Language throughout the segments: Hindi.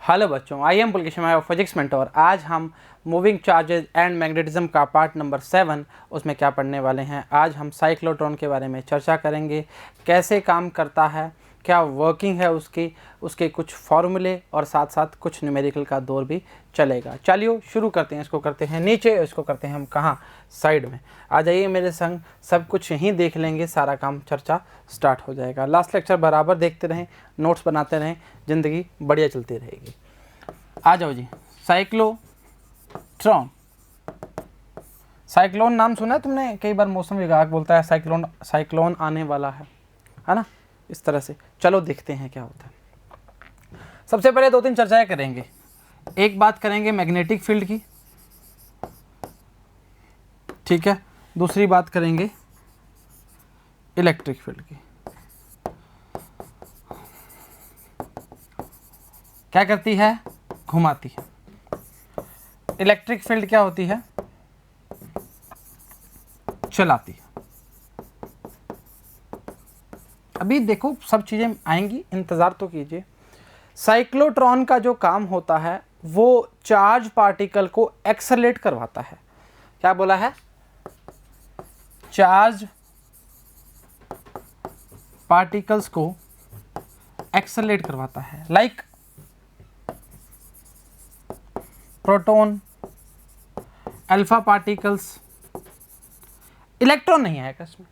हेलो बच्चों, I am Pulkesh physics mentor. आज हम मूविंग चार्जेस एंड मैग्नेटिज्म का पार्ट नंबर 7 उसमें क्या पढ़ने वाले हैं। आज हम साइक्लोट्रॉन के बारे में चर्चा करेंगे, कैसे काम करता है, क्या वर्किंग है उसके कुछ फॉर्मूले और साथ साथ कुछ न्यूमेरिकल का दौर भी चलेगा। चलिए शुरू करते हैं। इसको करते हैं नीचे, इसको करते हैं हम कहाँ, साइड में। आ जाइए मेरे संग, सब कुछ यहीं देख लेंगे, सारा काम चर्चा स्टार्ट हो जाएगा। लास्ट लेक्चर बराबर देखते रहें, नोट्स बनाते रहें, ज़िंदगी बढ़िया चलती रहेगी। आ जाओ जी। साइक्लोट्रॉन, साइक्लोन नाम सुना है तुमने? कई बार मौसम विभाग बोलता है साइक्लोन आने वाला है ना, इस तरह से। चलो देखते हैं क्या होता है। सबसे पहले दो तीन चर्चाएं करेंगे। एक बात करेंगे मैग्नेटिक फील्ड की, ठीक है। दूसरी बात करेंगे इलेक्ट्रिक फील्ड की। क्या करती है? घुमाती है। इलेक्ट्रिक फील्ड क्या होती है? चलाती है। अभी देखो सब चीजें आएंगी, इंतजार तो कीजिए। साइक्लोट्रॉन का जो काम होता है वो चार्ज पार्टिकल को एक्सेलरेट करवाता है। क्या बोला है? चार्ज पार्टिकल्स को एक्सेलरेट करवाता है, like proton, alpha particles. Electron नहीं आएगा इसमें।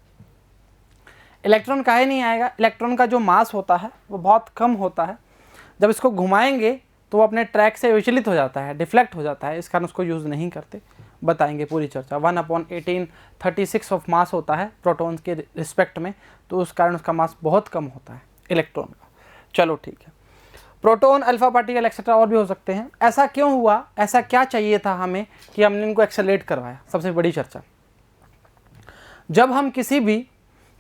इलेक्ट्रॉन काहे नहीं आएगा? इलेक्ट्रॉन का जो मास होता है वो बहुत कम होता है। जब इसको घुमाएंगे तो वो अपने ट्रैक से विचलित हो जाता है, डिफ्लेक्ट हो जाता है, इस कारण उसको यूज़ नहीं करते। बताएंगे पूरी चर्चा। 1/1836 ऑफ मास होता है प्रोटॉन्स के रिस्पेक्ट में, तो उस कारण उसका मास बहुत कम होता है इलेक्ट्रॉन का। चलो ठीक है। प्रोटॉन, अल्फा पार्टिकल एक्सेट्रा और भी हो सकते हैं। ऐसा क्यों हुआ? ऐसा क्या चाहिए था हमें कि हमने इनको एक्सेलरेट करवाया? सबसे बड़ी चर्चा। जब हम किसी भी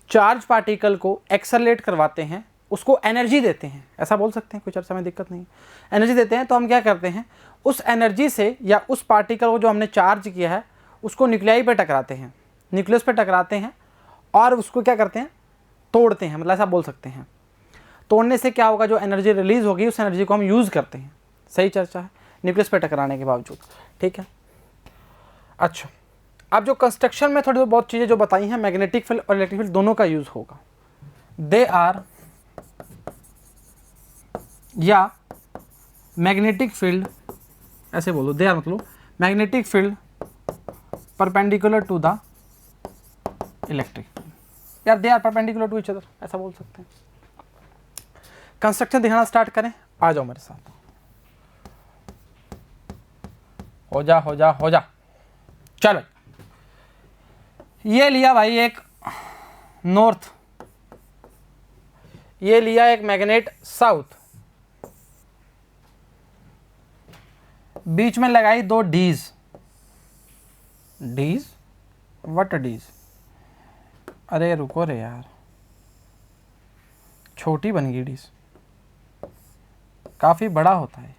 चार्ज पार्टिकल को एक्सेलरेट करवाते हैं, उसको एनर्जी देते हैं, ऐसा बोल सकते हैं, कोई चर्चा में दिक्कत नहीं। एनर्जी देते हैं तो हम क्या करते हैं, उस एनर्जी से या उस पार्टिकल को जो हमने चार्ज किया है उसको न्यूक्लियाई पे टकराते हैं, न्यूक्लियस पे टकराते हैं और उसको क्या करते हैं, तोड़ते हैं। मतलब ऐसा बोल सकते हैं। तोड़ने से क्या होगा, जो एनर्जी रिलीज होगी उस एनर्जी को हम यूज़ करते हैं। सही चर्चा है, न्यूक्लियस पे टकराने के बावजूद, ठीक है। अच्छा, अब जो कंस्ट्रक्शन में थोड़ी बहुत चीज़ें जो बताई हैं, मैग्नेटिक फील्ड और इलेक्ट्रिक फील्ड दोनों का यूज़ होगा। दे आर, या मैग्नेटिक फील्ड, ऐसे बोलो, दे आर मतलब magnetic field perpendicular to the electric field, या they are perpendicular to each other, ऐसा बोल सकते हैं। कंस्ट्रक्शन दिखाना स्टार्ट करें। आ जाओ मेरे साथ। हो जा। चलो, ये लिया भाई एक नॉर्थ, ये लिया एक मैग्नेट साउथ, बीच में लगाई दो डीज। डीज? व्हाट डीज? अरे रुको रे यार, छोटी बन गई डीज, काफी बड़ा होता है।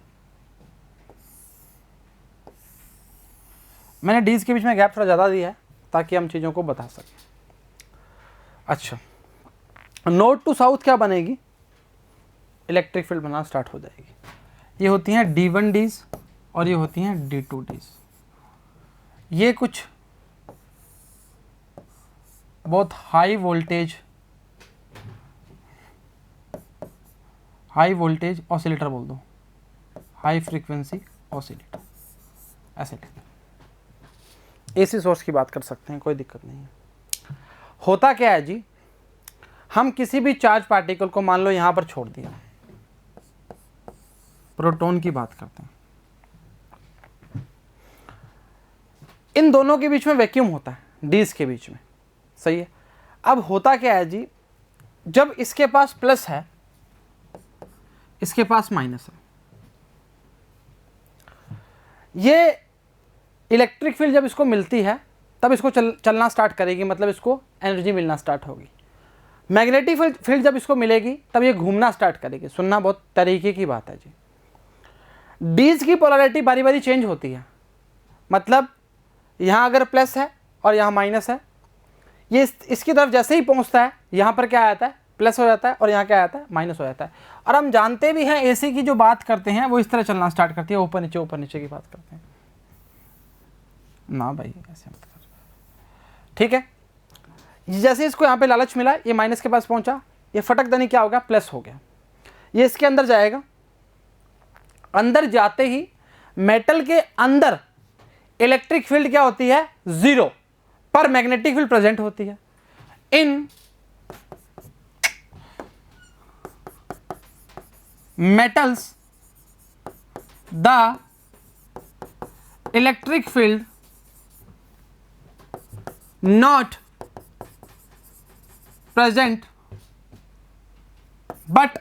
मैंने डीज के बीच में गैप थोड़ा ज़्यादा दिया है ताकि हम चीज़ों को बता सकें। अच्छा, नॉर्थ टू साउथ क्या बनेगी? इलेक्ट्रिक फील्ड बनना स्टार्ट हो जाएगी। ये होती हैं D1 डीज और ये होती हैं D2 डीज। ये कुछ बहुत हाई वोल्टेज ऑसिलेटर बोल दो, हाई फ्रीक्वेंसी ऑसिलेटर, ऐसे लिखें। एसी सोर्स की बात कर सकते हैं, कोई दिक्कत नहीं है। होता क्या है जी, हम किसी भी चार्ज पार्टिकल को मान लो यहां पर छोड़ दिया, प्रोटॉन की बात करते हैं, इन दोनों के बीच में वैक्यूम होता है, डीज के बीच में, सही है। अब होता क्या है जी, जब इसके पास प्लस है, इसके पास माइनस है, ये इलेक्ट्रिक फील्ड जब इसको मिलती है तब इसको चलना स्टार्ट करेगी, मतलब इसको एनर्जी मिलना स्टार्ट होगी। मैग्नेटिक फील्ड जब इसको मिलेगी तब ये घूमना स्टार्ट करेगी। सुनना बहुत तरीके की बात है जी। डीज की पोलैरिटी बारी बारी चेंज होती है, मतलब यहाँ अगर प्लस है और यहाँ माइनस है, ये इसकी तरफ जैसे ही पहुँचता है यहाँ पर क्या आता है, प्लस हो जाता है और यहाँ क्या आता है माइनस हो जाता है। और हम जानते भी हैं एसी की जो बात करते हैं वो इस तरह चलना स्टार्ट करती है, ऊपर नीचे की बात करते हैं ना भाई, ऐसे मत कर। ठीक है, जैसे इसको यहाँ पे लालच मिला, ये माइनस के पास पहुंचा, ये फटक दनी क्या हो गया, प्लस हो गया। ये इसके अंदर जाएगा, अंदर जाते ही मेटल के अंदर इलेक्ट्रिक फील्ड क्या होती है, 0, पर मैग्नेटिक फील्ड प्रेजेंट होती है। In metals the electric field not present but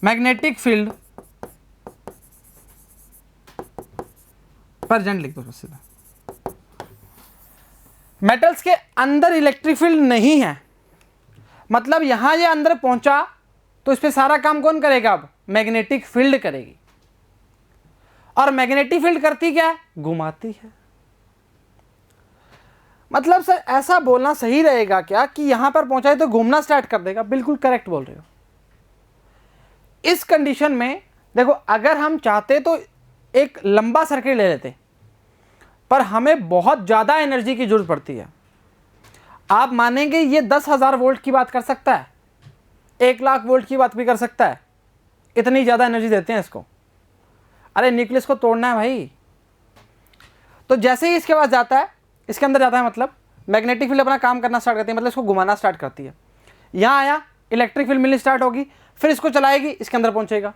magnetic field present लिख दो सीधा। मेटल्स के अंदर इलेक्ट्रिक फील्ड नहीं है, मतलब यहां ये अंदर पहुंचा तो इस पे सारा काम कौन करेगा, अब मैग्नेटिक फील्ड करेगी। और मैग्नेटिक फील्ड करती क्या है, घुमाती है। मतलब सर ऐसा बोलना सही रहेगा क्या कि यहां पर पहुंचा है तो घूमना स्टार्ट कर देगा, बिल्कुल करेक्ट बोल रहे हो। इस कंडीशन में देखो, अगर हम चाहते तो एक लंबा सर्किट ले लेते, पर हमें बहुत ज़्यादा एनर्जी की जरूरत पड़ती है। आप मानेंगे ये 10,000 वोल्ट की बात कर सकता है, 1,00,000 वोल्ट की बात भी कर सकता है, इतनी ज़्यादा एनर्जी देते हैं इसको। अरे न्यूक्लियस को तोड़ना है भाई। तो जैसे ही इसके पास जाता है, इसके अंदर जाता है, मतलब मैग्नेटिक फील्ड अपना काम करना स्टार्ट करती है, मतलब इसको घुमाना स्टार्ट करती है। यहाँ आया, इलेक्ट्रिक फील्ड मिलनी स्टार्ट होगी, फिर इसको चलाएगी, इसके अंदर पहुंचेगा,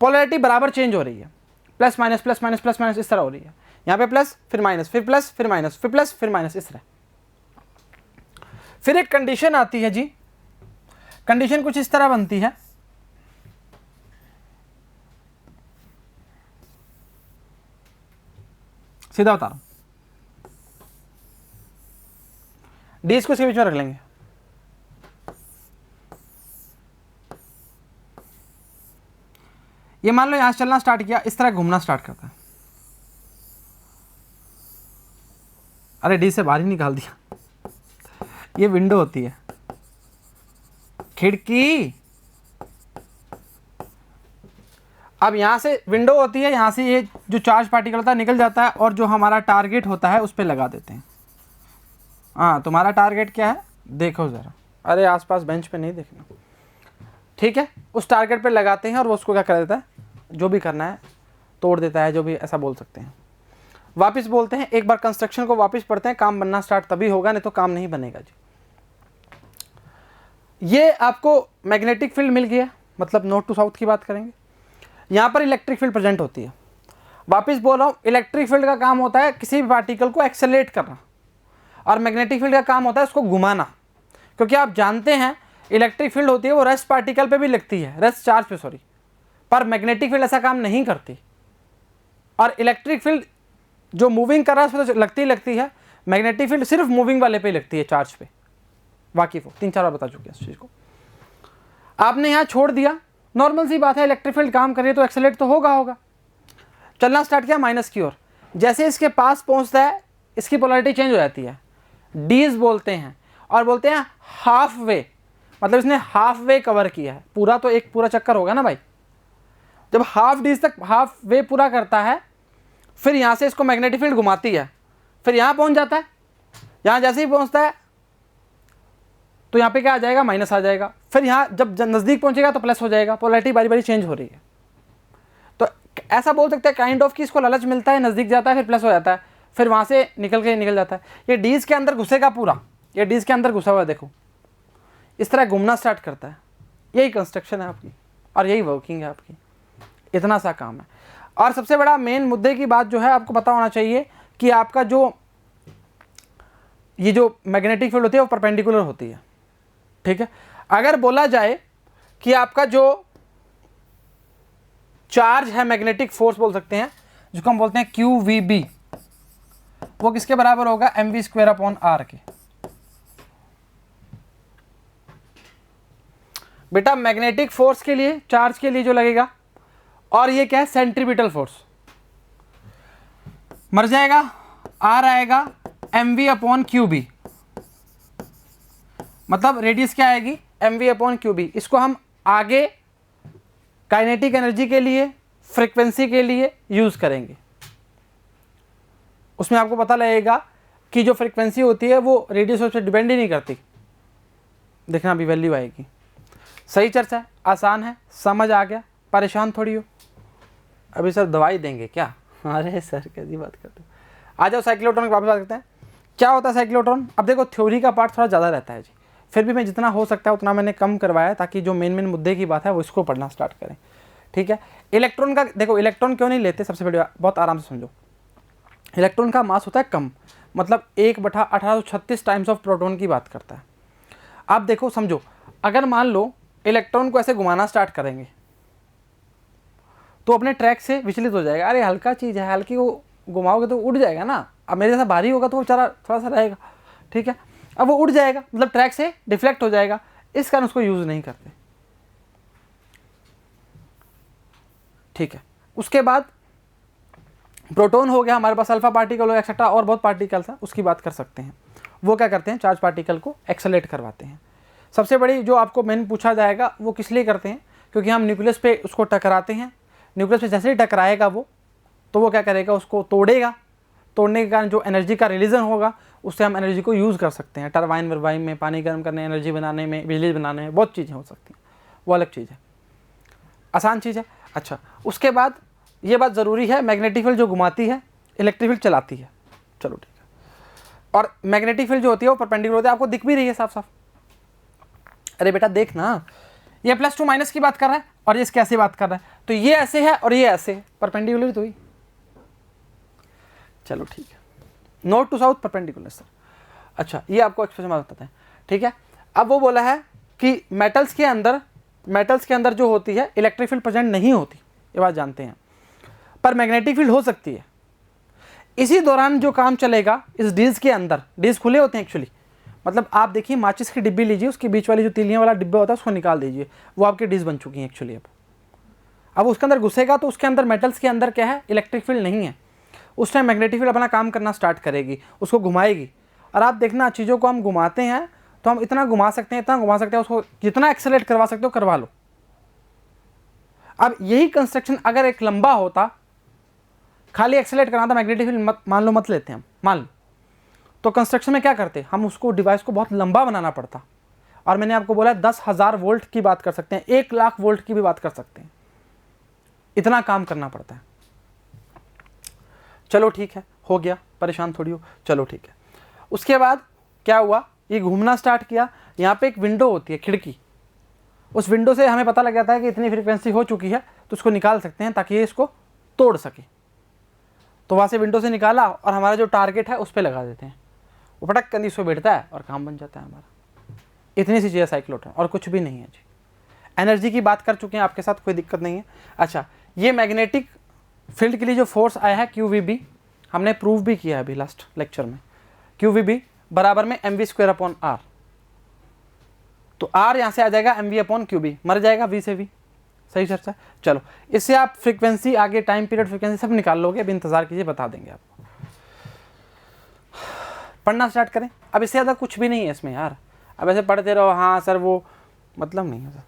पोलैरिटी बराबर चेंज हो रही है, plus minus plus minus plus minus इस तरह हो रही है। यहाँ पे प्लस फिर माइनस फिर प्लस फिर माइनस फिर प्लस फिर माइनस इस तरह। फिर एक कंडीशन आती है जी, कंडीशन कुछ इस तरह बनती है, सीधा बता रहा हूं, डी इसको इसके बीच में रख लेंगे। ये मान लो यहां से चलना स्टार्ट किया, इस तरह घूमना स्टार्ट करता है। अरे डी से बाहर ही निकाल दिया, ये विंडो होती है, खिड़की। अब यहां से विंडो होती है, यहां से ये जो चार्ज पार्टिकल होता है निकल जाता है और जो हमारा टारगेट होता है उस पर लगा देते हैं। हाँ, तुम्हारा टारगेट क्या है देखो ज़रा, अरे आसपास बेंच पे नहीं देखना, ठीक है। उस टारगेट पे लगाते हैं और वो उसको क्या कर देता है, जो भी करना है तोड़ देता है, जो भी ऐसा बोल सकते हैं। वापस बोलते हैं, एक बार कंस्ट्रक्शन को वापस पढ़ते हैं, काम बनना स्टार्ट तभी होगा, नहीं तो काम नहीं बनेगा जी। ये आपको मैग्नेटिक फील्ड मिल गया, मतलब नॉर्थ टू साउथ की बात करेंगे। यहाँ पर इलेक्ट्रिक फील्ड प्रेजेंट होती है। वापस बोल रहा हूँ, इलेक्ट्रिक फील्ड का काम होता है किसी भी पार्टिकल को एक्सेलरेट करना, और मैग्नेटिक फील्ड का काम होता है उसको घुमाना। क्योंकि आप जानते हैं इलेक्ट्रिक फील्ड होती है वो रेस्ट पार्टिकल पे भी लगती है, रेस्ट चार्ज पे सॉरी, पर मैग्नेटिक फील्ड ऐसा काम नहीं करती। और इलेक्ट्रिक फील्ड जो मूविंग कर रहा है उस पर तो लगती है, मैग्नेटिक फील्ड सिर्फ मूविंग वाले पे लगती है, चार्ज पे। वाकिफ हो, 3-4 बार बता चुके हैं इस चीज़ को। आपने यहाँ छोड़ दिया, नॉर्मल सी बात है, इलेक्ट्रिक फील्ड काम कर रही है तो एक्सेलरेट तो होगा। चलना स्टार्ट किया माइनस की ओर, जैसे इसके पास पहुँचता है इसकी पोलैरिटी चेंज हो जाती है, डीज बोलते हैं, और बोलते हैं हाफ वे, मतलब इसने हाफ वे कवर किया है, पूरा तो एक पूरा चक्कर होगा ना भाई। जब हाफ डीज तक हाफ वे पूरा करता है, फिर यहाँ से इसको मैग्नेटिक फील्ड घुमाती है, फिर यहाँ पहुँच जाता है। यहाँ जैसे ही पहुँचता है तो यहाँ पे क्या आ जाएगा, माइनस आ जाएगा। फिर यहाँ जब नज़दीक पहुँचेगा तो प्लस हो जाएगा, पोलैरिटी बारी बारी चेंज हो रही है। तो ऐसा बोल सकते हैं काइंड ऑफ कि इसको लालच मिलता है, नज़दीक जाता है, फिर प्लस हो जाता है, फिर वहाँ से निकल जाता है। ये डीज के अंदर घुसेगा पूरा, ये डीज के अंदर घुसा हुआ है, देखो इस तरह घूमना स्टार्ट करता है। यही कंस्ट्रक्शन है आपकी और यही वर्किंग है आपकी, इतना सा काम है। और सबसे बड़ा मेन मुद्दे की बात जो है आपको पता होना चाहिए कि आपका जो ये जो मैग्नेटिक फील्ड होती है वो परपेंडिकुलर होती है, ठीक है। अगर बोला जाए कि आपका जो चार्ज है, मैग्नेटिक फोर्स बोल सकते हैं, जिसको हम बोलते हैं QVB, वो किसके बराबर होगा, mv²/r के। बेटा मैग्नेटिक फोर्स के लिए, चार्ज के लिए जो लगेगा, और ये क्या है, सेंट्रीपिटल फोर्स, मर जाएगा, R आएगा mv/qb। मतलब रेडियस क्या आएगी mv/qb। इसको हम आगे काइनेटिक एनर्जी के लिए, फ्रीक्वेंसी के लिए यूज़ करेंगे। उसमें आपको पता लगेगा कि जो फ्रीक्वेंसी होती है वो रेडियस से डिपेंड ही नहीं करती। देखना अभी वैल्यू आएगी। सही चर्चा है, आसान है, समझ आ गया, परेशान थोड़ी हो। अभी सर दवाई देंगे क्या? अरे सर कैसी बात करते हो। आ जाओ साइक्लोट्रॉन की वापस बात करते हैं। क्या होता है साइक्लोट्रॉन? अब देखो थ्योरी का पार्ट थोड़ा ज़्यादा रहता है जी, फिर भी मैं जितना हो सकता है उतना मैंने कम करवाया ताकि जो मेन मुद्दे की बात है वो इसको पढ़ना स्टार्ट करें। ठीक है, इलेक्ट्रॉन का देखो, इलेक्ट्रॉन क्यों नहीं लेते, सबसे बड़ी बात, बहुत आराम से समझो। इलेक्ट्रॉन का मास होता है कम, मतलब 1/1836 टाइम्स ऑफ प्रोटॉन की बात करता है। आप देखो समझो, अगर मान लो इलेक्ट्रॉन को ऐसे घुमाना स्टार्ट करेंगे तो अपने ट्रैक से विचलित हो जाएगा। अरे हल्का चीज़ है, हल्की को घुमाओगे तो उड़ जाएगा ना। अब मेरे जैसा भारी होगा तो वो बेचारा थोड़ा सा रहेगा। ठीक है, अब वो उड़ जाएगा, मतलब ट्रैक से डिफ्लेक्ट हो जाएगा, इस कारण उसको यूज़ नहीं करते। ठीक है, उसके बाद प्रोटॉन हो गया हमारे पास, अल्फा पार्टिकल हो एक्सेट्रा, और बहुत पार्टिकल्स हैं, उसकी बात कर सकते हैं। वो क्या करते हैं, चार्ज पार्टिकल को एक्सेलरेट करवाते हैं। सबसे बड़ी जो आपको मेन पूछा जाएगा वो किस लिए करते हैं, क्योंकि हम न्यूक्लियस पे उसको टकराते हैं। न्यूक्लियस पे जैसे ही टकराएगा वो, तो वो क्या करेगा, उसको तोड़ेगा। तोड़ने के कारण जो एनर्जी का रिलीजन होगा उससे हम एनर्जी को यूज़ कर सकते हैं। टरबाइन वर्बाइन में, पानी गर्म करने, एनर्जी बनाने में, बिजली बनाने में, बहुत चीज़ें हो सकती हैं। वो अलग चीज़ है, आसान चीज़ है। अच्छा, उसके बाद ये बात ज़रूरी है, मैग्नेटिक फील्ड जो घुमाती है, इलेक्ट्रिक फील्ड चलाती है। चलो ठीक है, और मैग्नेटिक फील्ड जो होती है वो परपेंडिकुलर होती है। आपको दिख भी रही है साफ साफ। अरे बेटा देख ना, ये +2 माइनस की बात कर रहा है और ये इसके ऐसे बात कर रहा है, तो ये ऐसे है और ये ऐसे, परपेंडिकुलर तो ही। चलो ठीक है, north to south perpendicular sir. अच्छा, ये आपको एक्सप्रेशन बताते हैं। ठीक है, अब वो बोला है कि मेटल्स के अंदर जो होती है इलेक्ट्रिक फील्ड प्रेजेंट नहीं होती, ये बात जानते हैं, पर मैग्नेटिक फील्ड हो सकती है। इसी दौरान जो काम चलेगा इस डीज के अंदर, डीज खुले होते हैं एक्चुअली, मतलब आप देखिए माचिस की डिब्बी लीजिए, उसके बीच वाली जो तीलियां वाला डिब्बा होता है उसको निकाल दीजिए, वो आपकी डीज बन चुकी हैं एक्चुअली। अब उसके अंदर घुसेगा तो उसके अंदर मेटल्स के अंदर क्या है, इलेक्ट्रिक फील्ड नहीं है। उस टाइम मैग्नेटिक फील्ड अपना काम करना स्टार्ट करेगी, उसको घुमाएगी। और आप देखना, चीज़ों को हम घुमाते हैं तो हम इतना घुमा सकते हैं, उसको जितना एक्सेलरेट करवा सकते हो करवा लो। अब यही कंस्ट्रक्शन अगर एक लंबा होता, खाली एक्सेलरेट करना था, मैग्नेटिक फील्ड मान लो मत लेते हैं हम, मान लो, तो कंस्ट्रक्शन में क्या करते, हम उसको डिवाइस को बहुत लंबा बनाना पड़ता। और मैंने आपको बोला 10,000 वोल्ट की बात कर सकते हैं, 1,00,000 वोल्ट की भी बात कर सकते हैं, इतना काम करना पड़ता है। चलो ठीक है, हो गया, परेशान थोड़ी हो। चलो ठीक है, उसके बाद क्या हुआ, ये घूमना स्टार्ट किया। यहाँ पे एक विंडो होती है, खिड़की, उस विंडो से हमें पता लग जाता है कि इतनी फ्रीक्वेंसी हो चुकी है, तो उसको निकाल सकते हैं ताकि ये इसको तोड़ सके। तो वहाँ से विंडो से निकाला और हमारा जो टारगेट है उस पर लगा देते हैं, वो पटक कर इसको बैठता है और काम बन जाता है हमारा। इतनी सी चीज़ है साइक्लोट्रॉन, और कुछ भी नहीं है जी। एनर्जी की बात कर चुके हैं आपके साथ, कोई दिक्कत नहीं है। अच्छा, ये मैग्नेटिक फील्ड के लिए जो फोर्स आया है QVB, हमने प्रूव भी किया है अभी लास्ट लेक्चर में। QVB बराबर में mv²/r, तो r यहाँ से आ जाएगा mv/qb, मर जाएगा v से v। सही चर्चा। चलो, इससे आप फ्रीक्वेंसी, आगे टाइम पीरियड, फ्रीक्वेंसी सब निकाल लोगे। अब इंतजार कीजिए, बता देंगे आपको। पढ़ना स्टार्ट करें। अब इससे ज़्यादा कुछ भी नहीं है इसमें यार, अब ऐसे पढ़ते रहो, हाँ सर वो मतलब नहीं है सर।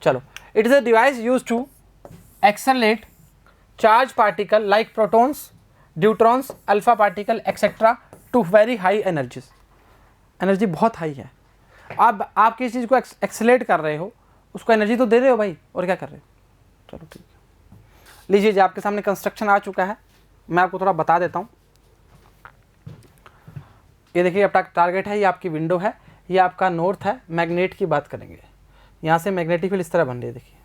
चलो, it is a device use to accelerate charge particle like protons, deuterons, alpha particle etcetera to very high energies. Energy बहुत हाई है। आप किस चीज़ को एक्सेलरेट कर रहे हो, उसको एनर्जी तो दे रहे हो भाई, और क्या कर रहे हो। चलो ठीक है, लीजिए जी, आपके सामने कंस्ट्रक्शन आ चुका है, मैं आपको थोड़ा बता देता हूँ। ये देखिए आपका टारगेट है, ये आपकी विंडो है, ये आपका नॉर्थ है। मैग्नेट की बात करेंगे, यहाँ से मैग्नेटिक फील्ड इस तरह बन रही है, देखिए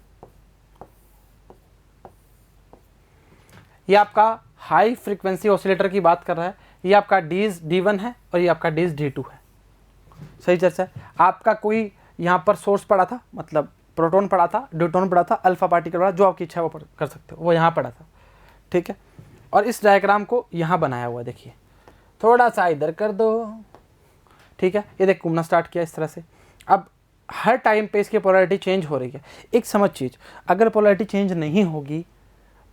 ये आपका हाई फ्रीक्वेंसी ऑसिलेटर की बात कर रहा है। ये आपका डीज D1 है और ये आपका डीज D2 है। सही चर्चा है। आपका कोई यहाँ पर सोर्स पड़ा था, मतलब प्रोटॉन पड़ा था, ड्यूट्रॉन पड़ा था, अल्फा पार्टिकल पड़ा, जो आपकी इच्छा है वो कर सकते हो, वो यहाँ पड़ा था। ठीक है, और इस डायग्राम को यहाँ बनाया हुआ है, देखिए थोड़ा सा इधर कर दो। ठीक है, ये देख घूमना स्टार्ट किया इस तरह से। अब हर टाइम पे इसकी पोलैरिटी चेंज हो रही है। एक समझ चीज़, अगर पोलैरिटी चेंज नहीं होगी,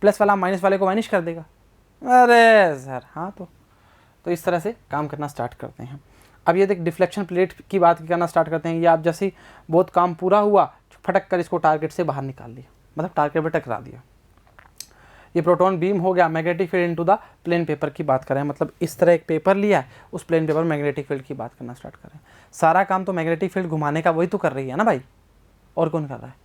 प्लस वाला माइनस वाले को वाइनिश कर देगा। अरे सर हाँ, तो इस तरह से काम करना स्टार्ट करते हैं। अब ये देख डिफ्लेक्शन प्लेट की बात करना स्टार्ट करते हैं। ये आप जैसे ही बहुत काम पूरा हुआ फटक कर इसको टारगेट से बाहर निकाल लिया, मतलब टारगेट पर टकरा दिया। ये प्रोटॉन बीम हो गया। Magnetic field into the plain paper की बात करें, मतलब इस तरह एक पेपर लिया है, उस प्लेन पेपर मैग्नेटिक फील्ड की बात करना स्टार्ट करें। सारा काम तो मैग्नेटिक फील्ड घुमाने का वही तो कर रही है ना भाई, और कौन कर रहा है।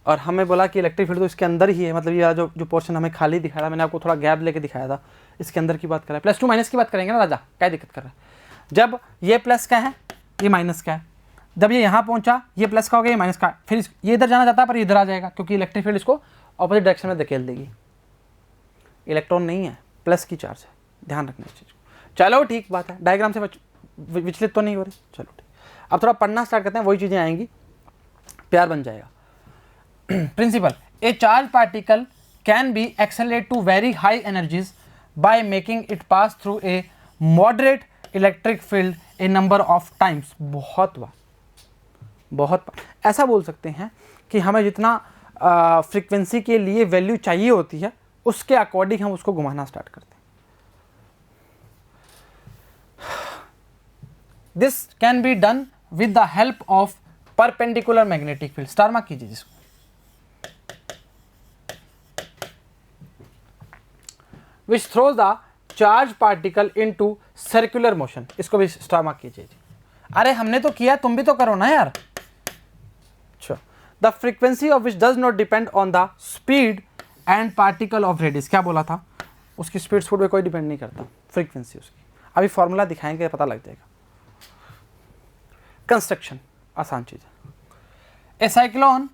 और हमें बोला कि इलेक्ट्रिक फील्ड तो इसके अंदर ही है, मतलब ये जो पोर्शन हमें खाली दिखाया था, मैंने आपको थोड़ा गैप लेके दिखाया था, इसके अंदर की बात कर रहा है। प्लस टू माइनस की बात करेंगे ना राजा, क्या दिक्कत कर रहा है। जब ये प्लस का है ये माइनस का है, जब ये यहाँ पहुंचा ये प्लस का हो गया ये माइनस का, फिर ये इधर जाना चाहता है पर इधर आ जाएगा, क्योंकि इलेक्ट्रिक फील्ड इसको ऑपोजिट डायरेक्शन में धकेल देगी। इलेक्ट्रॉन नहीं है, प्लस की चार्ज है, ध्यान रखना इस चीज़ को। चलो ठीक बात है, डायग्राम से विचलित तो नहीं हो रही। चलो ठीक, अब थोड़ा पढ़ना स्टार्ट करते हैं, वही चीज़ें आएंगी, प्यार बन जाएगा। Principle, a charge particle can be accelerate to very high energies by making it pass through a moderate electric field a number of times. बहुत बार ऐसा बोल सकते हैं कि हमें जितना फ्रीक्वेंसी के लिए वैल्यू चाहिए होती है उसके अकॉर्डिंग हम उसको घुमाना स्टार्ट करते हैं। This can be done with the help of perpendicular magnetic field. Star mark कीजिए जिसको, which throws the charge particle into circular motion। इसको भी स्टार मार्क कीजिए। अरे हमने तो किया, तुम भी तो करो ना यार। अच्छा, the frequency of which does not depend on the speed and particle of radius। क्या बोला था, उसकी स्पीड स्पीड पे कोई डिपेंड नहीं करता, फ्रीक्वेंसी उसकी। अभी फॉर्मूला दिखाएंगे पता लग जाएगा। कंस्ट्रक्शन आसान चीज है। A cyclotron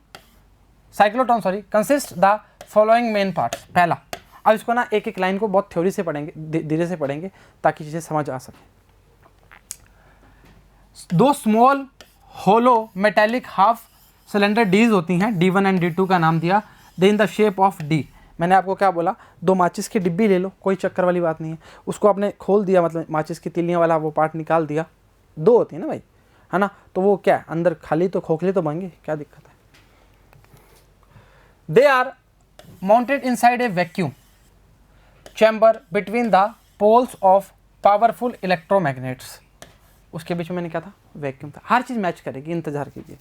consist the following main parts. पहला, अब इसको ना एक एक लाइन को बहुत थ्योरी से पढ़ेंगे, धीरे से पढ़ेंगे ताकि चीज़ें समझ आ सके। दो small hollow metallic half cylinder dees होती हैं, D1 एंड D2 का नाम दिया, they in the shape of D। मैंने आपको क्या बोला, दो माचिस की डिब्बी ले लो, कोई चक्कर वाली बात नहीं है। उसको आपने खोल दिया, मतलब माचिस की तिलियाँ वाला वो पार्ट निकाल दिया, दो होती है ना भाई, है ना, तो वो क्या अंदर खाली तो खोखले तो बन गए, क्या दिक्कत है। They are mounted inside a vacuum chamber between the poles of powerful electromagnets. उसके बीच में मैंने क्या था, वैक्यूम था। हर चीज मैच करेगी, इंतजार कीजिए।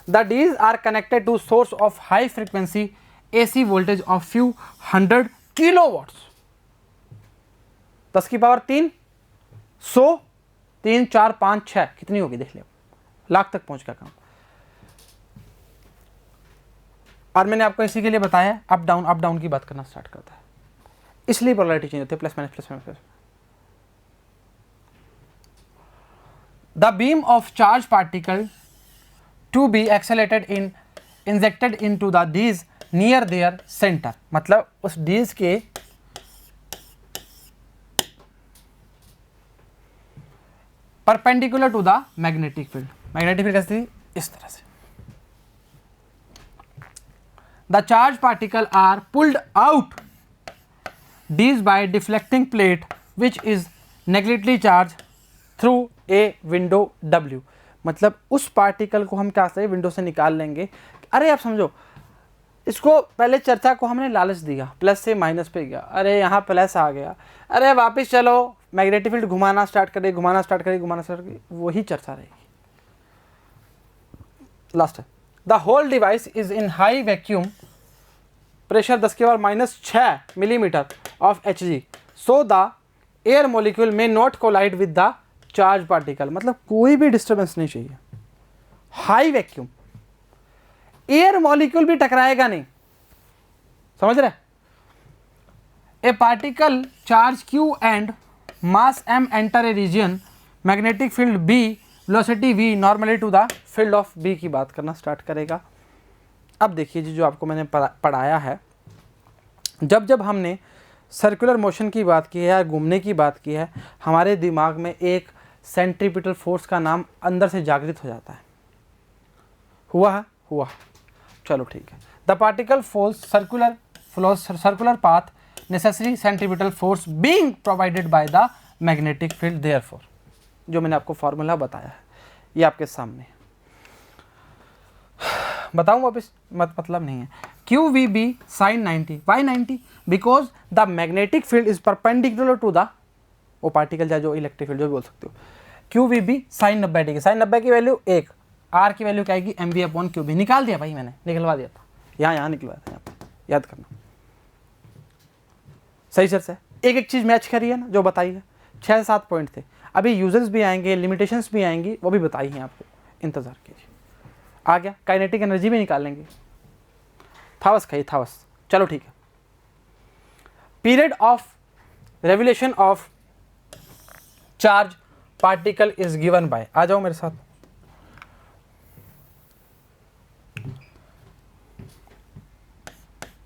The dees are connected to source of high frequency AC voltage of few 100 kilowatts. 10 की पावर 3, 100, 3, 4, 5, 6 कितनी होगी देख लिया, लाख तक पहुंच गया काम। और मैंने आपको इसी के लिए बताया अप डाउन की बात करना स्टार्ट करता है, इसलिए पोलैरिटी चेंज होती है, plus minus. The beam of charge particle to be accelerated injected into the dees near their centre. मतलब उस डीज के perpendicular to the magnetic field. Magnetic field कैसी, इस तरह से। The charge particle are pulled out dees by deflecting plate which is negatively charge through a window W। मतलब उस पार्टिकल को हम क्या से विंडो से निकाल लेंगे। अरे आप समझो, इसको पहले चर्चा को हमने लालच दिया, प्लस से माइनस पे गया, अरे यहाँ प्लस आ गया, अरे वापस चलो मैग्नेटिक फील्ड घुमाना स्टार्ट करें, वही चर्चा रहेगी। लास्ट है, the whole device is in high vacuum pressure 10 की power -6 millimetre of Hg, so the air molecule may not collide with the charge particle. मतलब कोई भी डिस्टर्बेंस नहीं चाहिए, हाई वैक्यूम, एयर मॉलिक्यूल भी टकराएगा नहीं, समझ रहे। A particle charge Q and mass M enter a region magnetic field B, velocity V normally to the field of B की बात करना स्टार्ट करेगा। अब देखिए जी, जो आपको मैंने पढ़ाया है, जब हमने सर्कुलर मोशन की बात की है या घूमने की बात की है, हमारे दिमाग में एक सेंट्रीपिटल फोर्स का नाम अंदर से जागृत हो जाता है। हुआ। चलो ठीक है। The particle falls circular path necessary centripetal force being provided by the magnetic field therefore. जो मैंने आपको फॉर्मूला बताया है ये आपके सामने बताऊं वापस, मतलब नहीं है। QVB sin 90, why 90? Because the magnetic field is perpendicular to the, वो पार्टिकल या जो इलेक्ट्रिक फील्ड जो बोल सकते हो, Q V B sine 90 degree, sine 90 की वैल्यू 1, आर की वैल्यू क्या आएगी, M V upon Q B. निकाल दिया भाई, मैंने निकलवा दिया था, यहाँ निकलवाया था, यहाँ पे याद करना। सही सर से एक एक चीज़ मैच करी है ना जो बताई है, 6-7 पॉइंट थे। अभी यूजर्स भी आएंगे, लिमिटेशंस भी आएंगी, वो भी बताई हैं आपको, इंतज़ार कीजिए। आ गया, काइनेटिक एनर्जी भी निकाल लेंगे, था बस खाई था बस। चलो ठीक है, period of revolution of charge particle is given by, आ जाओ मेरे साथ।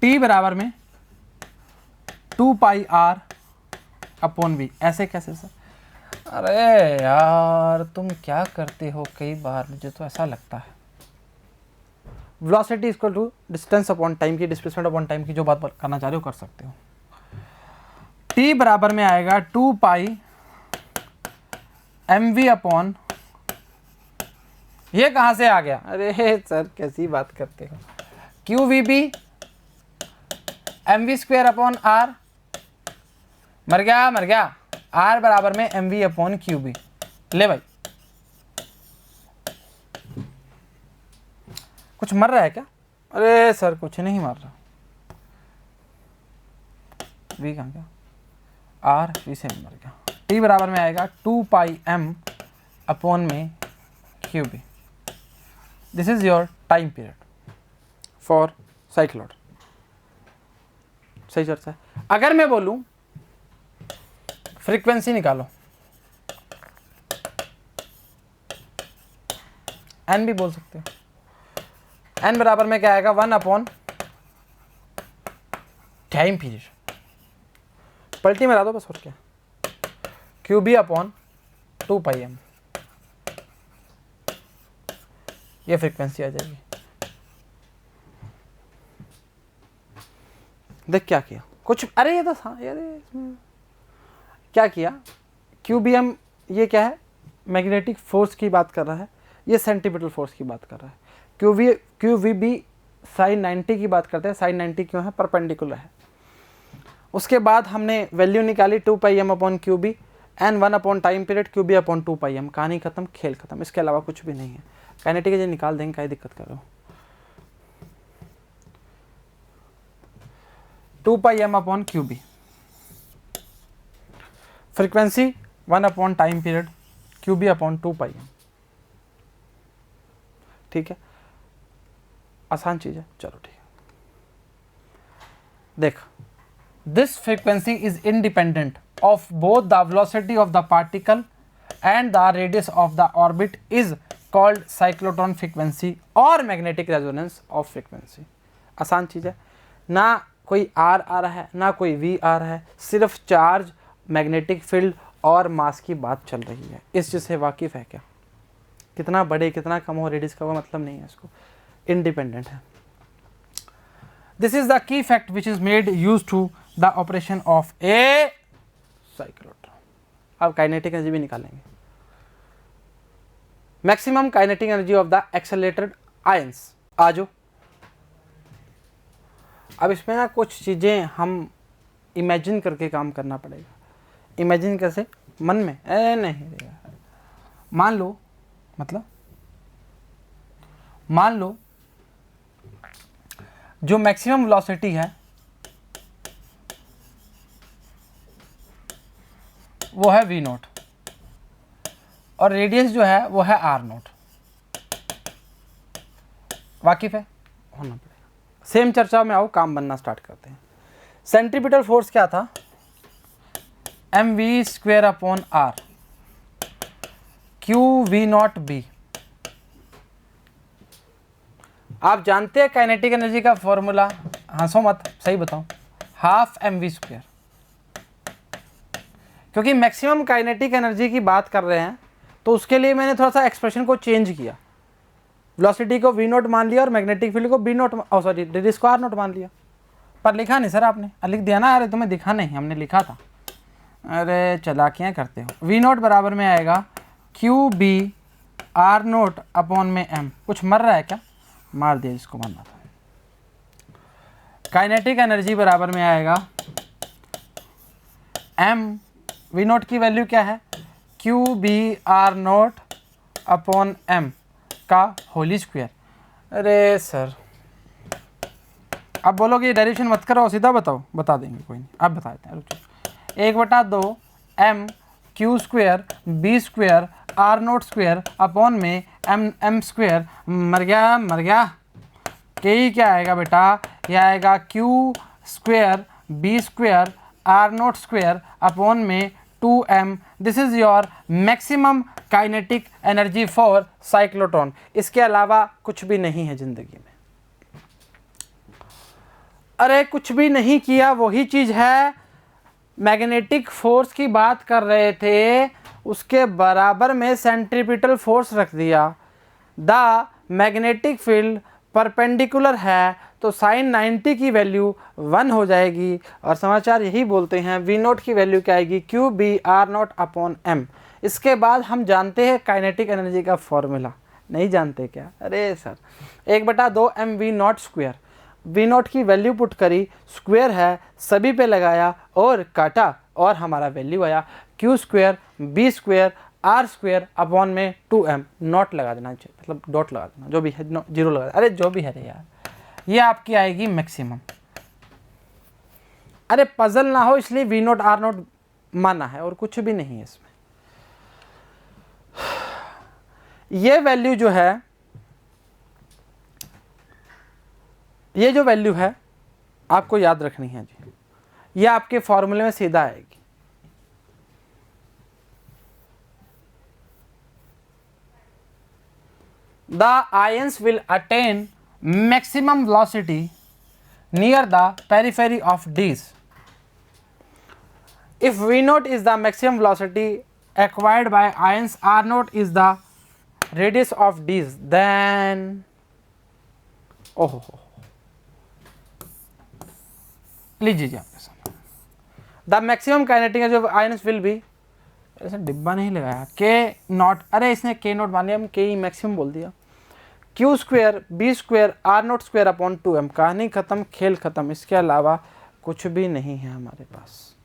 टी बराबर में 2 पाई आर अपॉन वी, ऐसे कैसे सर? अरे यार तुम क्या करते हो, कई बार मुझे तो ऐसा लगता है। Velocity equal to distance upon time की, डिस्प्लेसमेंट अपॉन टाइम की जो बात करना चाह रहे हो कर सकते हो। टी बराबर में आएगा 2 पाई एम वी अपॉन, ये कहाँ से आ गया? अरे सर कैसी बात करते हो, Q V B M V square upon R, मर गया, आर बराबर में M V upon Q B. ले भाई, कुछ मर रहा है क्या? अरे सर कुछ नहीं मर रहा, वी कहाँ गया, आर वी से मर गया। टी बराबर में आएगा 2 पाई एम अपॉन में q B. This is your time period for cycloid. सही चर्चा है। अगर मैं बोलूं फ्रीक्वेंसी निकालो, एन भी बोल सकते हो। एन बराबर में क्या आएगा, 1 अपॉन टाइम पीरियड, पलटी में ला दो बस, और क्या, Q B upon 2 pi M, ये फ्रीक्वेंसी आ जाएगी। देख क्या किया कुछ, अरे ये तो हाँ यार क्या किया, क्यू बी एम ये क्या है, मैग्नेटिक फोर्स की बात कर रहा है, ये सेंटीमीटर फोर्स की बात कर रहा है। क्यू वी बी साइन 90 की बात करते हैं, साइन 90 क्यों है, परपेंडिकुलर है। उसके बाद हमने वैल्यू निकाली 2 pi m upon Q B, and 1 upon time period, q B upon 2 pi m, कहानी खत्म, खेल खत्म, इसके अलावा कुछ भी नहीं है। काइनेटिक एनर्जी निकाल देंगे, क्या दिक्कत कर रहे हो। 2 pi m upon Q B, frequency 1 upon time period, q B upon 2 pi m. ठीक है, आसान चीज है, चलो ठीक है। देख, this frequency is independent of both the velocity of the particle and the radius of the orbit is called cyclotron frequency और मैग्नेटिक रेजोनेंस ऑफ फ्रीक्वेंसी। आसान चीज है ना, कोई आर आ रहा है ना कोई वी आ रहा है, सिर्फ चार्ज, मैग्नेटिक फील्ड और मास की बात चल रही है। इस चीज से वाकिफ है क्या, कितना बड़े कितना कम हो रेडियस का वो मतलब नहीं है, इसको इंडिपेंडेंट है। This is the key fact which is made use to the operation of a cyclotron. अब काइनेटिक एनर्जी भी निकालेंगे, maximum kinetic energy of the accelerated ions. आजो अब इसमें ना कुछ चीजें हम इमेजिन करके काम करना पड़ेगा। इमेजिन कैसे, मन में, नहीं मान लो, मतलब मान लो जो मैक्सिमम वेलोसिटी है वो है v नोट और रेडियस जो है वो है r नोट। वाकिफ है, होना पड़ेगा। सेम चर्चा में आओ, काम बनना स्टार्ट करते हैं। सेंट्रीपिटल फोर्स क्या था, M V square upon R, Q V naught B. आप जानते हैं काइनेटिक एनर्जी का फॉर्मूला, हंसो मत, सही बताओ, हाफ एम वी स्क्वेयर। क्योंकि मैक्सिमम काइनेटिक एनर्जी की बात कर रहे हैं तो उसके लिए मैंने थोड़ा सा एक्सप्रेशन को चेंज किया, वेलोसिटी को वी नोट मान लिया और मैग्नेटिक फील्ड को बी नोट, सॉरी रेडियस को आर नोट मान लिया। पर लिखा नहीं सर आपने, लिख दिया ना, अरे तुम्हें दिखा नहीं, हमने लिखा था। अरे चालाकियाँ करते हो। वी नोट बराबर में आएगा Q B R naught upon में एम। कुछ मर रहा है क्या, मार दिया जिसको मारना था। काइनेटिक एनर्जी बराबर में आएगा एम, वी नोट की वैल्यू क्या है, Q B R naught upon M का होली स्क्वायर। अरे सर अब बोलोगे डेरिवेशन मत करो, सीधा बताओ, बता देंगे, कोई नहीं, आप बता देते हैं, रुको। 1/2 M Q square B square R naught square upon में एम स्क्वायर, मर गया के ही क्या आएगा बेटा, यह आएगा Q square B square R naught square upon में 2m। This is your maximum kinetic energy for cyclotron. इसके अलावा कुछ भी नहीं है जिंदगी में। अरे कुछ भी नहीं किया, वही चीज है, मैग्नेटिक फोर्स की बात कर रहे थे, उसके बराबर में सेंट्रीपिटल फोर्स रख दिया। द मैग्नेटिक फील्ड परपेंडिकुलर है तो साइन 90 की वैल्यू 1 हो जाएगी, और समाचार यही बोलते हैं वी नोट की वैल्यू क्या आएगी, Q B R naught upon M. इसके बाद हम जानते हैं काइनेटिक एनर्जी का फॉर्मूला, नहीं जानते क्या? अरे sir 1/2 M V naught square, V naught की वैल्यू पुट करी, स्क्वायर है सभी पे लगाया और काटा, और हमारा वैल्यू आया Q square B square R square upon में 2m। नॉट लगा देना चाहिए, मतलब डॉट लगा देना, जो भी है, जीरो लगा देना, अरे जो भी है रे यार, ये आपकी आएगी मैक्सिमम। अरे पजल ना हो इसलिए वी नोट आर नोट माना है, और कुछ भी नहीं है इसमें। ये वैल्यू जो है, ये जो वैल्यू है आपको याद रखनी है जी, ये आपके फॉर्मूले में सीधा आएगी। The ions will attain maximum velocity near the periphery of Ds. If V naught is the maximum velocity acquired by ions, R naught is the radius of Ds, then लीजिए आपके सामने the maximum kinetic energy of ions will be, ऐसे डिब्बा नहीं लगाया, के नॉट, अरे इसने के नॉट मान लिया, हम के मैक्सिमम बोल दिया, Q square B square R naught square upon 2m। कहानी खत्म, खेल खत्म, इसके अलावा कुछ भी नहीं है हमारे पास।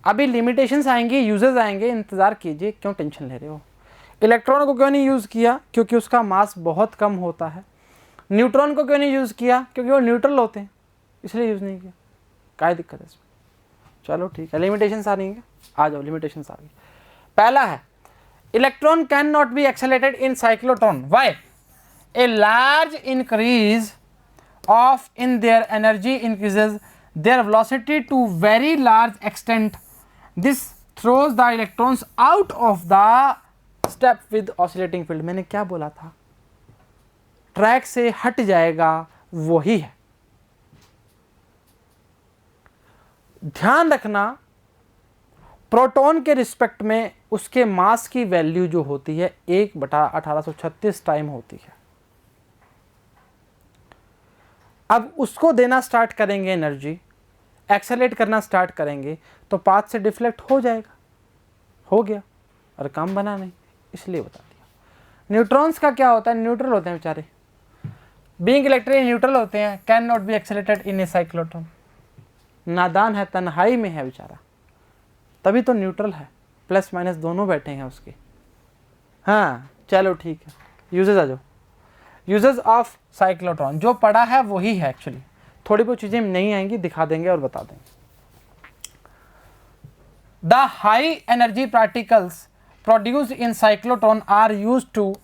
अभी लिमिटेशंस आएंगी, यूजेस आएंगे, इंतजार कीजिए, क्यों टेंशन ले रहे हो? इलेक्ट्रॉन को क्यों नहीं यूज़ किया? क्योंकि उसका मास बहुत कम होता है। न्यूट्रॉन को क्यों नहीं यूज़ किया? क्योंकि वो न्यूट्रल होते हैं, इसलिए यूज़ नहीं किया। क्या दिक्कत है इसमें? चलो ठीक है, लिमिटेशंस आ रही हैं, आ जाओ, लिमिटेशंस आ गई। पहला है electron can not be accelerated in cyclotron, why? A large increase of in their energy increases their velocity to very large extent, this throws the electrons out of the step with oscillating field. मैंने क्या बोला था? ट्रैक से हट जाएगा, वही है। ध्यान रखना, प्रोटॉन के रिस्पेक्ट में उसके मास की वैल्यू जो होती है 1/1836 टाइम होती है। अब उसको देना स्टार्ट करेंगे एनर्जी, एक्सेलरेट करना स्टार्ट करेंगे तो पाथ से डिफ्लेक्ट हो जाएगा, हो गया, और काम बना नहीं, इसलिए बता दिया। न्यूट्रॉन्स का क्या होता है? न्यूट्रल होते हैं बेचारे, बीइंग इलेक्ट्रॉन न्यूट्रल होते हैं, can not be accelerated in a cyclotron. नादान है, तन्हाई में है बेचारा, तभी तो न्यूट्रल है, प्लस माइनस दोनों बैठे हैं उसके। हाँ चलो ठीक है, यूजेस आ जाओ। यूजेस ऑफ साइक्लोट्रॉन जो पढ़ा है वही है एक्चुअली, थोड़ी बहुत चीज़ें नहीं आएंगी, दिखा देंगे और बता देंगे। The high energy particles produced in cyclotron are used to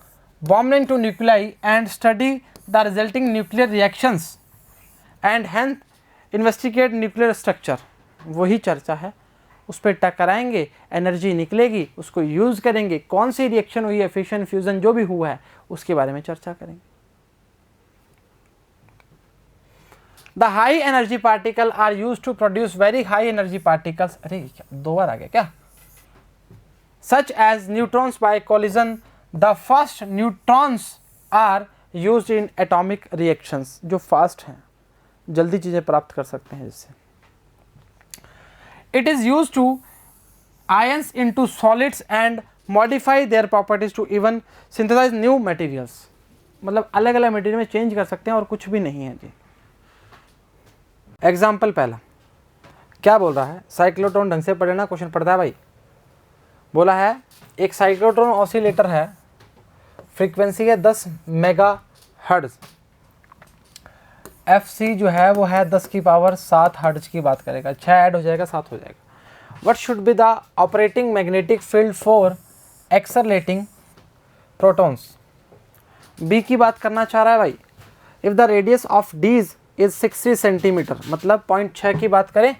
bomb into nuclei and study the resulting nuclear reactions and hence investigate nuclear structure। वही चर्चा है, उस पर टकराएंगे, एनर्जी निकलेगी, उसको यूज़ करेंगे, कौन सी रिएक्शन हुई है, फिशन फ्यूजन जो भी हुआ है उसके बारे में चर्चा करेंगे। The high energy particle are use to produce very high energy particles, अरे दो बार आ गया क्या, such as neutrons by collision. The first neutrons are used in atomic reactions, जो फास्ट हैं, जल्दी चीज़ें प्राप्त कर सकते हैं जिससे। It is used to ions into solids and modify their properties to even synthesize new materials। मतलब अलग अलग मटेरियल में चेंज कर सकते हैं और कुछ भी नहीं है जी। एग्जाम्पल पहला क्या बोल रहा है, साइक्लोट्रॉन ढंग से पढ़े ना, क्वेश्चन पढ़ता है भाई। बोला है एक साइक्लोट्रॉन ऑसिलेटर है, फ्रीक्वेंसी है 10 मेगा हर्ट्ज, FC जो है वो है 10 की पावर 7 हर्ट्ज की बात करेगा, 6 ऐड हो जाएगा 7 हो जाएगा। What should be the operating magnetic field for accelerating protons, B की बात करना चाह रहा है भाई। If the radius of dees is 60 centimetre, मतलब 0.6 की बात करें,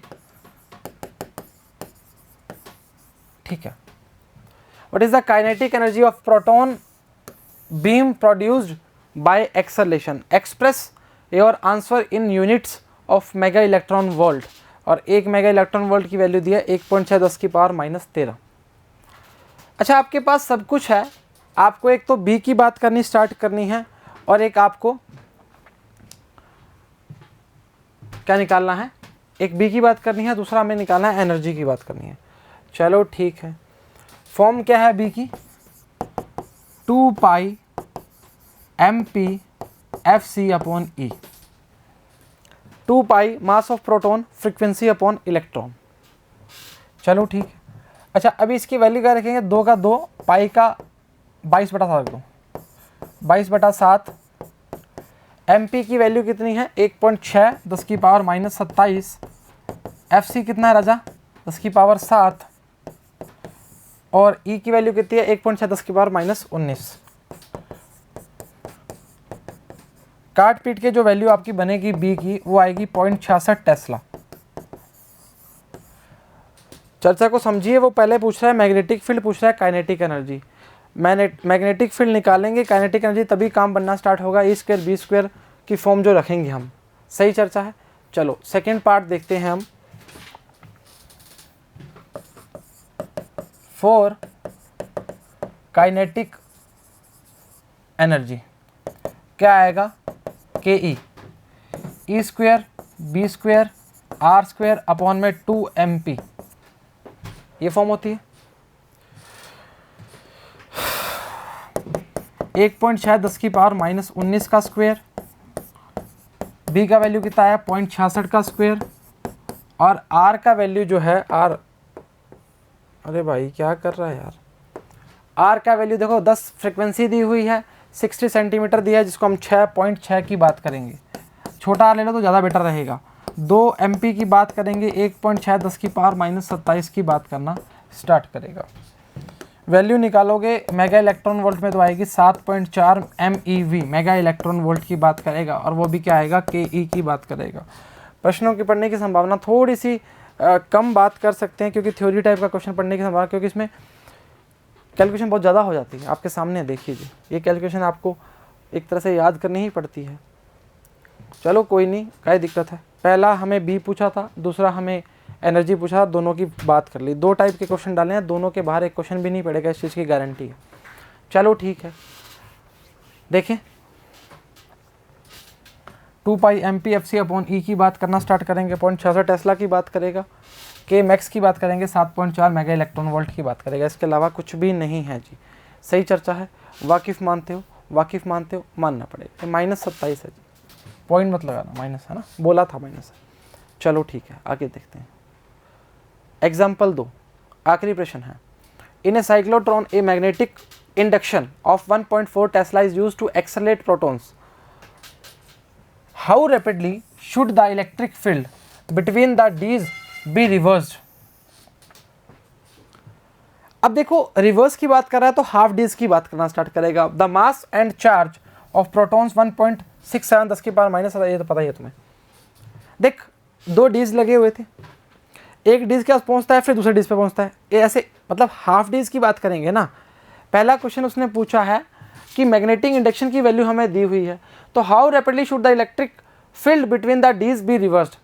ठीक है। What is the kinetic energy of proton beam produced by acceleration, express your answer in units of mega electron volt, और 1 मेगा इलेक्ट्रॉन वोल्ट की वैल्यू दी है 1.6 10 की पावर -13। अच्छा, आपके पास सब कुछ है, आपको एक तो बी की बात करनी स्टार्ट करनी है और एक आपको क्या निकालना है, एक बी की बात करनी है, दूसरा हमें निकालना है एनर्जी की बात करनी है। चलो ठीक है, फॉर्म क्या है बी की, 2 पाई MP FC upon E, 2 pi mass of proton, frequency upon electron. चलो ठीक है। अच्छा, अभी इसकी वैल्यू क्या रखेंगे, 2 का 2, पाई का 22/7 रख दो, 22/7। MP की वैल्यू कितनी है 1.6 10 की पावर -27, FC कितना है राजा 10 की पावर 7, और E की वैल्यू कितनी है 1.6 10 की पावर -19। काट पीट के जो वैल्यू आपकी बनेगी बी की वो आएगी 0.66 टेस्ला। चर्चा को समझिए, वो पहले पूछ रहा है मैग्नेटिक फील्ड, पूछ रहा है काइनेटिक एनर्जी। मैग्नेटिक फील्ड निकालेंगे, काइनेटिक एनर्जी तभी काम बनना स्टार्ट होगा, E² B² की फॉर्म जो रखेंगे हम। सही चर्चा है। चलो सेकेंड पार्ट देखते हैं हम। फॉर काइनेटिक एनर्जी क्या आएगा, KE E² B² R² upon में 2MP, ये फॉर्म होती है। 1.6 10 की पावर -19 का स्क्वायर, B का वैल्यू कितना है 0.66 का स्क्वायर, और R का वैल्यू जो है R, अरे भाई क्या कर रहा है यार, R का वैल्यू देखो 10 फ्रिक्वेंसी दी हुई है, 60 सेंटीमीटर दिया है, जिसको हम 6.6 की बात करेंगे, छोटा R ले लो तो ज़्यादा बेटर रहेगा। 2 MP की बात करेंगे, 1.6 10 की पावर -27 की बात करना स्टार्ट करेगा। वैल्यू निकालोगे मेगा इलेक्ट्रॉन वोल्ट में तो आएगी 7.4 MeV, मेगा इलेक्ट्रॉन वोल्ट की बात करेगा, और वो भी क्या आएगा KE की बात करेगा। प्रश्नों के पढ़ने की संभावना थोड़ी सी कम बात कर सकते हैं, क्योंकि थ्योरी टाइप का क्वेश्चन पढ़ने की संभावना, क्योंकि इसमें कैलकुलेशन बहुत ज़्यादा हो जाती है। आपके सामने देखिए जी, ये कैलकुलेशन आपको एक तरह से याद करनी ही पड़ती है। चलो कोई नहीं, क्या दिक्कत है। पहला हमें बी पूछा था, दूसरा हमें एनर्जी पूछा, दोनों की बात कर ली। 2 टाइप के क्वेश्चन डाले हैं, दोनों के बाहर एक क्वेश्चन भी नहीं पड़ेगा, इस चीज़ की गारंटी है। चलो ठीक है, देखें 2 पाई MP FC अपॉन E की बात करना स्टार्ट करेंगे, 0.66 टेस्ला की बात करेगा, K मैक्स की बात करेंगे, 7.4 मेगा इलेक्ट्रॉन वोल्ट की बात करेगा। इसके अलावा कुछ भी नहीं है जी। सही चर्चा है, वाकिफ़ मानते हो, वाकिफ़ मानते हो, मानना पड़ेगा। -27 है जी, पॉइंट मत लगाना, माइनस है ना, बोला था माइनस है। चलो ठीक है, आगे देखते हैं। एग्जाम्पल 2, आखिरी प्रश्न है। In a cyclotron a magnetic induction of 1.4 tesla is used to accelerate protons. How rapidly should the electric field between the dees be reversed. अब देखो रिवर्स की बात कर रहा है तो हाफ डीज की बात करना स्टार्ट करेगा। The mass and charge of protons 1.67 10 की पावर -7, ये तो पता ही है तुम्हें। देख 2 डीज लगे हुए थे, एक डीज के पास पहुंचता है, फिर दूसरे डीज पे पहुंचता है, ये ऐसे, मतलब हाफ डीज की बात करेंगे ना। पहला क्वेश्चन उसने पूछा है कि मैग्नेटिक इंडक्शन की वैल्यू हमें दी हुई है, तो how rapidly should the electric field between the dees be reversed,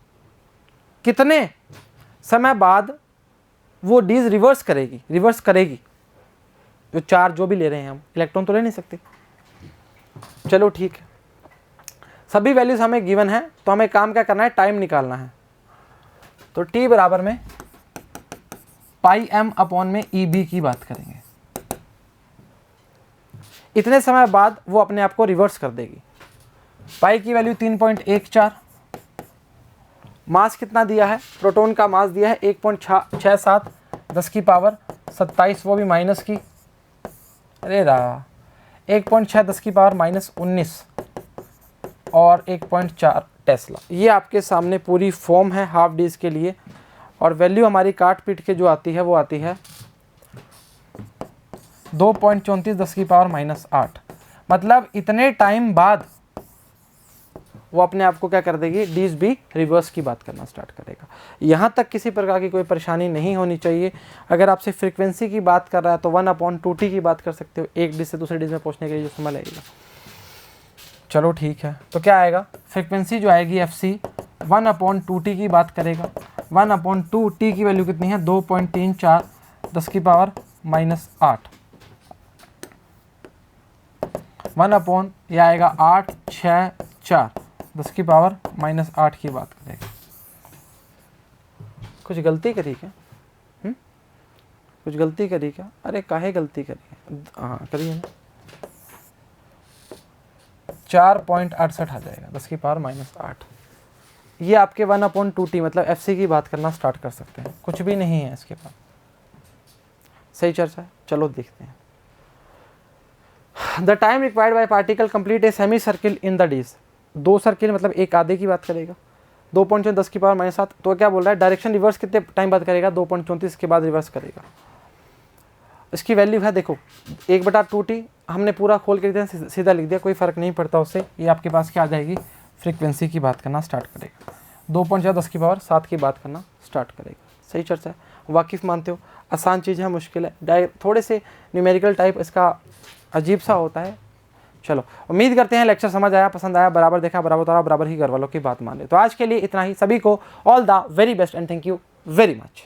कितने समय बाद वो डीज रिवर्स करेगी, जो चार्ज जो भी ले रहे हैं हम, इलेक्ट्रॉन तो ले नहीं सकते। चलो ठीक है, सभी वैल्यूज हमें गिवन है, तो हमें काम क्या करना है, टाइम निकालना है। तो t बराबर में पाई m अपॉन में EB की बात करेंगे। इतने समय बाद वो अपने आप को रिवर्स कर देगी। पाई की वैल्यू 3.14, मास कितना दिया है, प्रोटॉन का मास दिया है 1.67 10 की पावर 27, वो भी माइनस की, अरे रहा 1.6 10 की पावर -19 और 1.4 टेस्ला। ये आपके सामने पूरी फॉर्म है हाफ डेज के लिए, और वैल्यू हमारी काट पीट के जो आती है वो आती है 2.34 10 की पावर -8। मतलब इतने टाइम बाद वो अपने आप को क्या कर देगी, डीज बी रिवर्स की बात करना स्टार्ट करेगा। यहाँ तक किसी प्रकार की कोई परेशानी नहीं होनी चाहिए। अगर आपसे फ्रीक्वेंसी की बात कर रहा है तो 1/2t की बात कर सकते हो, एक डिज से दूसरे डिज में पहुँचने के लिए जो समय लगेगा। चलो ठीक है, तो क्या आएगा, फ्रीक्वेंसी जो आएगी एफ सी 1/2t की बात करेगा। 1/2t की वैल्यू कितनी है, 2.34 10 की पावर -8। 1 ये आएगा 8 6 4 10 की पावर -8 की बात करेगा। कुछ गलती करी क्या? कुछ गलती करी क्या? अरे काहे गलती करी? हाँ करिए ना, 4.68 आ जाएगा 10 की पावर -8। ये आपके 1/2t मतलब एफ सी की बात करना स्टार्ट कर सकते हैं, कुछ भी नहीं है इसके पास। सही चर्चा है, चलो देखते हैं। The time required by particle complete a semi circle in the dees. 2 circle मतलब एक आधे की बात करेगा। 2.4 10 की पावर -7, तो क्या बोल रहा है, डायरेक्शन रिवर्स कितने टाइम बाद करेगा, 2.34 के बाद रिवर्स करेगा। इसकी वैल्यू है देखो 1/2t, हमने पूरा खोल के सीधा लिख दिया, कोई फ़र्क नहीं पड़ता उससे। ये आपके पास क्या आ जाएगी, फ्रीक्वेंसी की बात करना स्टार्ट करेगा। 2.4 10 की पावर 7 की बात करना स्टार्ट करेगा। सही चर्चा है, वाकिफ़ मानते हो? आसान चीज़ है, मुश्किल है, थोड़े से न्यूमेरिकल टाइप इसका अजीब सा होता है। चलो, उम्मीद करते हैं लेक्चर समझ आया, पसंद आया, बराबर देखा, बराबर उतारा, बराबर ही घर वालों की बात मान ले। तो आज के लिए इतना ही। सभी को all the very best and thank you very much.